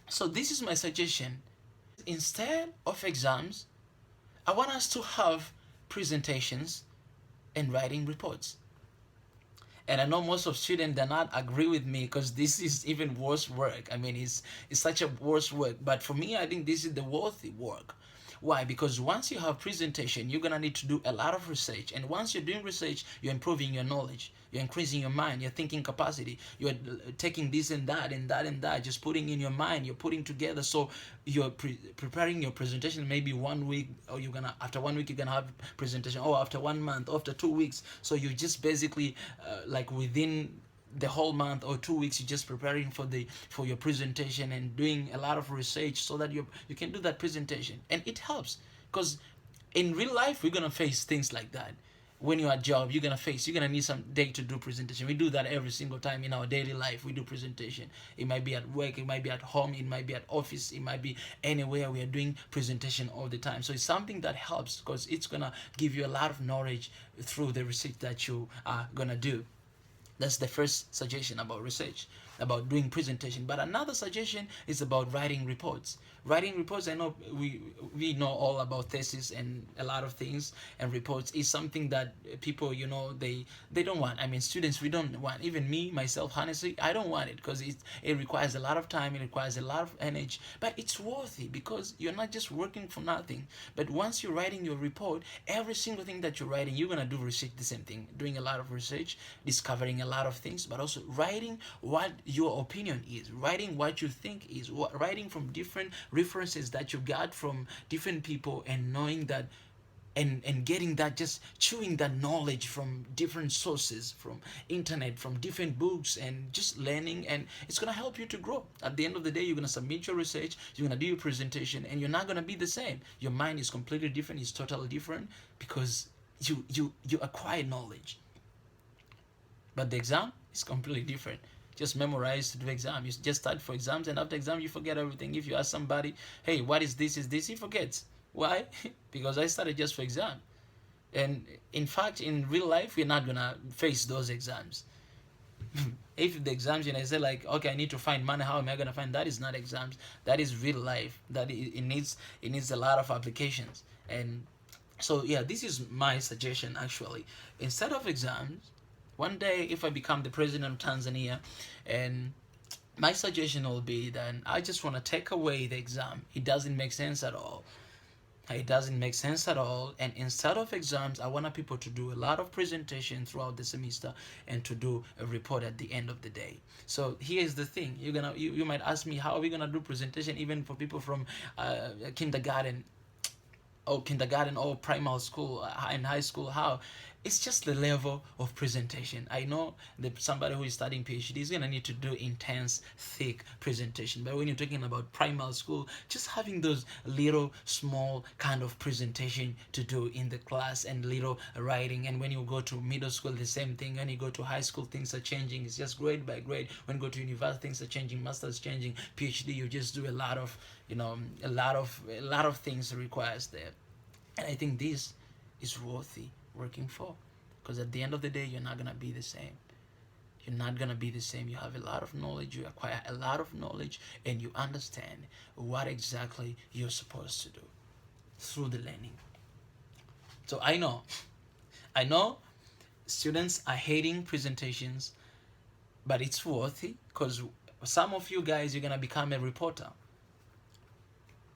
So this is my suggestion. Instead of exams, I want us to have presentations and writing reports. And I know most of students do not agree with me because this is even worse work. I mean, it's such a worse work. But for me, I think this is the worthy work. Why? Because once you have presentation, you're gonna need to do a lot of research. And once you're doing research, you're improving your knowledge. You're increasing your mind, your thinking capacity. You're taking this and that and that and that, just putting in your mind. You're putting together. So you're preparing your presentation maybe 1 week, or you're gonna after 1 week you're gonna have presentation, or after 1 month, after 2 weeks. So you just basically like within the whole month or 2 weeks you're just preparing for your presentation and doing a lot of research so that you can do that presentation. And it helps because in real life we're gonna face things like that. When you're at job, you're gonna need some day to do presentation. We do that every single time in our daily life. We do presentation. It might be at work, it might be at home, it might be at office, it might be anywhere. We are doing presentation all the time. So it's something that helps because it's gonna give you a lot of knowledge through the research that you are gonna do. That's the first suggestion about research, about doing presentation. But another suggestion is about writing reports. Writing reports, I know we know all about thesis and a lot of things, and reports is something that people, they don't want. I mean, students, we don't want. Even me myself, honestly, I don't want it because it requires a lot of time, it requires a lot of energy, but it's worthy because you're not just working for nothing. But once you're writing your report, every single thing that you're writing, you're gonna do research, the same thing, doing a lot of research, discovering a lot of things, but also writing what your opinion is, writing what you think is, writing from different references that you got from different people, and knowing that and getting that, just chewing that knowledge from different sources, from internet, from different books, and just learning. And it's going to help you to grow. At the end of the day, you're going to submit your research, you're going to do your presentation, and you're not going to be the same. Your mind is completely different, it's totally different, because you acquire knowledge. But the exam is completely different. Just memorize to do exam. You just start for exams, and after exam you forget everything. If you ask somebody, hey, what is this? Is this? He forgets. Why? Because I started just for exam. And in fact, in real life, we're not gonna face those exams. If the exams, I say like, okay, I need to find money. How am I gonna find that? Is not exams. That is real life. That it needs a lot of applications. And so yeah, this is my suggestion actually. Instead of exams, one day if I become the president of Tanzania, and my suggestion will be that I just want to take away the exam. It doesn't make sense at all. It doesn't make sense at all. And instead of exams, I want people to do a lot of presentation throughout the semester and to do a report at the end of the day. So here's the thing: you might ask me, how are we gonna do presentation even for people from kindergarten or primary school and high school? How? It's just the level of presentation. I know that somebody who is studying PhD is gonna need to do intense thick presentation, but when you're talking about primary school, just having those little small kind of presentation to do in the class, and little writing. And when you go to middle school, the same thing. When you go to high school, things are changing. It's just grade by grade. When you go to university, things are changing. Masters changing. PhD, you just do a lot of, a lot of things requires there. And I think this is worthy working for, because at the end of the day, you're not gonna be the same. You're not gonna be the same. You have a lot of knowledge, you acquire a lot of knowledge, and you understand what exactly you're supposed to do through the learning. So I know students are hating presentations, but it's worthy because some of you guys, you're gonna become a reporter.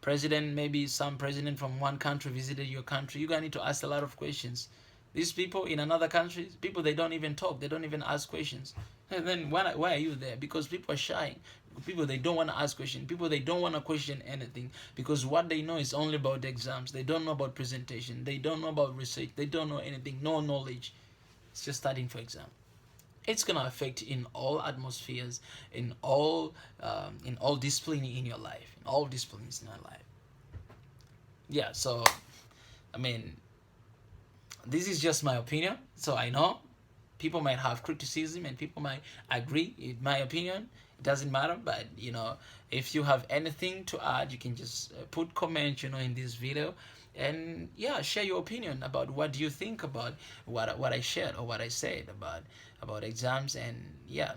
President, maybe some president from one country visited your country, you're gonna need to ask a lot of questions. These people in another country, people, they don't even talk, they don't even ask questions. And then why are you there? Because people are shy. People, they don't want to ask questions. People, they don't want to question anything, because what they know is only about the exams. They don't know about presentation. They don't know about research. They don't know anything. No knowledge. It's just studying for exam. It's gonna affect in all atmospheres, in all discipline in your life, in all disciplines in your life. Yeah. So I mean, this is just my opinion. So I know people might have criticism and people might agree with my opinion. It doesn't matter. But if you have anything to add, you can just put comment, in this video, and yeah, share your opinion about what do you think about what I shared or what I said about exams. And yeah,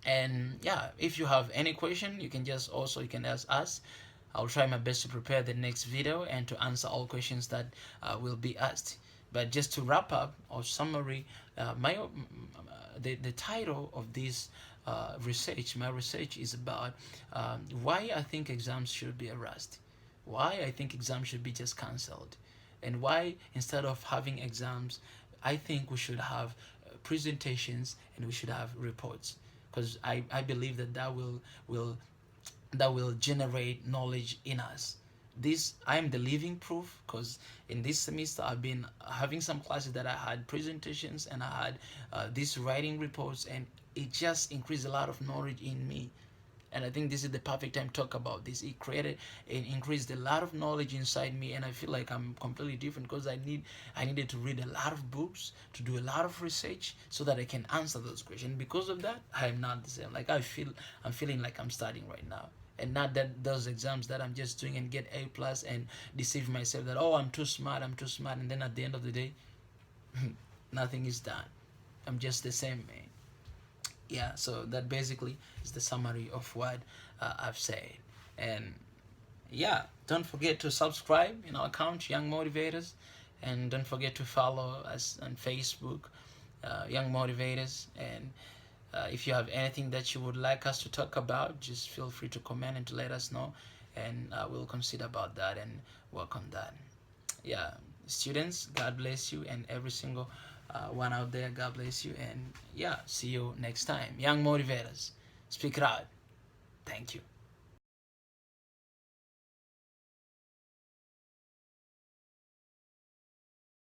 And yeah, if you have any question, you can ask us. I'll try my best to prepare the next video and to answer all questions that will be asked. But just to wrap up or summary, the title of this my research is about why I think exams should be erased, why I think exams should be just cancelled, and why instead of having exams, I think we should have presentations and we should have reports, because I believe that that will generate knowledge in us. This I am the living proof, because in this semester I've been having some classes that I had presentations and I had these writing reports, and it just increased a lot of knowledge in me. And I think this is the perfect time to talk about this. It created and increased a lot of knowledge inside me, and I feel like I'm completely different because I needed to read a lot of books, to do a lot of research so that I can answer those questions. Because of that, I am not the same. Like I'm feeling like I'm studying right now. And not that those exams that I'm just doing and get A plus and deceive myself that, oh, I'm too smart, and then at the end of the day nothing is done. I'm just the same, man. Yeah, so that basically is the summary of what I've said. And yeah, don't forget to subscribe in our account, Young Motivators, and don't forget to follow us on Facebook, Young Motivators. And if you have anything that you would like us to talk about, just feel free to comment and to let us know, and we'll consider about that and work on that. Yeah, students, God bless you, and every single one out there, God bless you, and yeah, see you next time. Young Motivators, speak it out. Thank you.